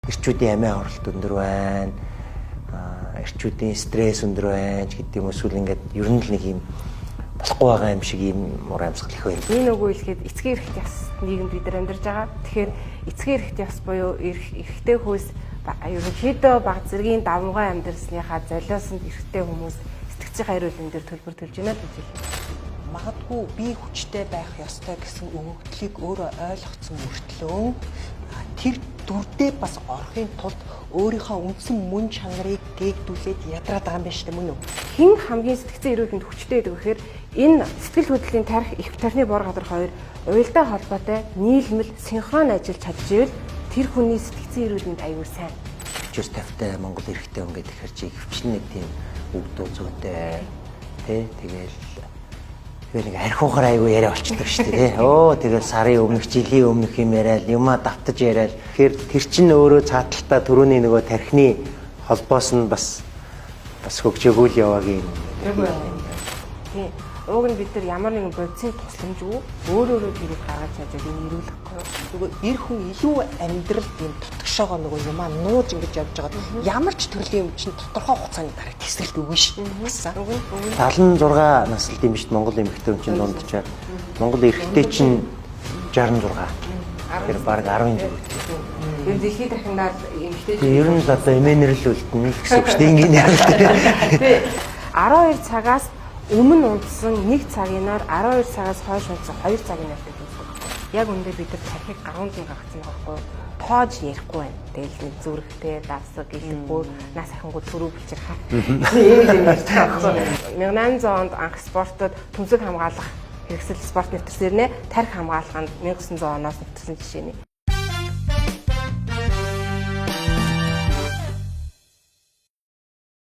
Эрчүүдийн амиа оролт өндөр байна. Эрчүүдийн стресс өндөр байна гэдэг юм эсвэл ингээд ер нь л нэг юм болохгүй байгаа юм шиг юм муур амьсгал их байна. Энэ нөгөө хэлэхэд эцгийн эрхт яс нийгэмд бид нар амьдарч байгаа. Тэгэхээр эцгийн эрхт яс буюу эрхтэй хөөс ерөнхийдөө баг зэргийн давмгай амьдралсныхаа золиосонд эрхтэй хүмүүс сэтгцийн хариулын дээр төлбөр төлж байна гэж хэлээ. Магадгүй би хүчтэй байх ёстой гэсэн өгөгдлийг өөрөө ойлгоцсон мөртлөө тэр дүрдээ бас орохын тулд өөрийнхөө үндсэн мөн чанарыг гээгдүүлээд ядраад байгаа юм байна шүү дээ, мөн үү? Хэн хамгийн сэтгцийн эрүүлэнд хүчтэй гэдэг вэхээр энэ сэтгэл хөдлөлийн тарих их тархины бор гадар хоёр уялдаа холбоотой нийлмэл синхрон ажиллаж чадчихвэл тэр хүний сэтгцийн эрүүлэнд аюул сайн. Чөс тавтай Монгол эрхтэй хүн гэдэг ихэр чи хөвчлэн нэг тийм өгдөө зүйтэй тий тэгэл нэг архиухаар аягүй яриа болчихдог шүү дээ. Оо тэгэл сарын өмнөх жилийн өмнөх юм яриад юмаа давтаж яриад. Тэгэхээр тэр чинь өөрөө цааталтаа түрүүний нөгөө тархины холбоос нь бас хөгжөөгөө л яваагийн. Тийм. Уг нь бид нар ямар нэгэн бодисын тусламжгүй өөрөө тэрийг гаргаж чадж ирүүлэхгүй. Нөгөө эр хүн илүү амьдралд юм тутагшоогоо нөгөө юмаа нууж ингэж явж байгаа. Ямар ч төрлийн юм чинь тодорхой хугацааны дараа тэсрэлт өгнө шүү. 76 наслт юм шүү дээ Монгол эмэгтэй хүн чинь дундчаар. Монгол эрэгтэй чинь 66. Тэр баг 10 жил. Тэр дэлхийд дахиндаа эмэгтэй. Ер нь л одоо эмээнэрл үлдэнэ гэсэн үг шүү дээ. Ингийн яриа. Тий. 12 цагаас өмнө унтсан 1 цагийнаар 12 цагаас хойш унтсан 2 цагийн нартай үздэг. Яг үүндээ бид нар тархийг гаруун нь гаргацсан байхгүй тоож ярихгүй байна. Тэгэл нэг зүрхтэй давсаг гэлгүй нас ахингуу төрөө билчир хаа. Ийм ярьж байгаа байхгүй. 1800 онд анх спортод төмсөг хамгаалах хэрэгсэл спорт нэвтэрсээр нэ тархи хамгаалаханд 1900 оноос нэвтэрсэн жишээ нь.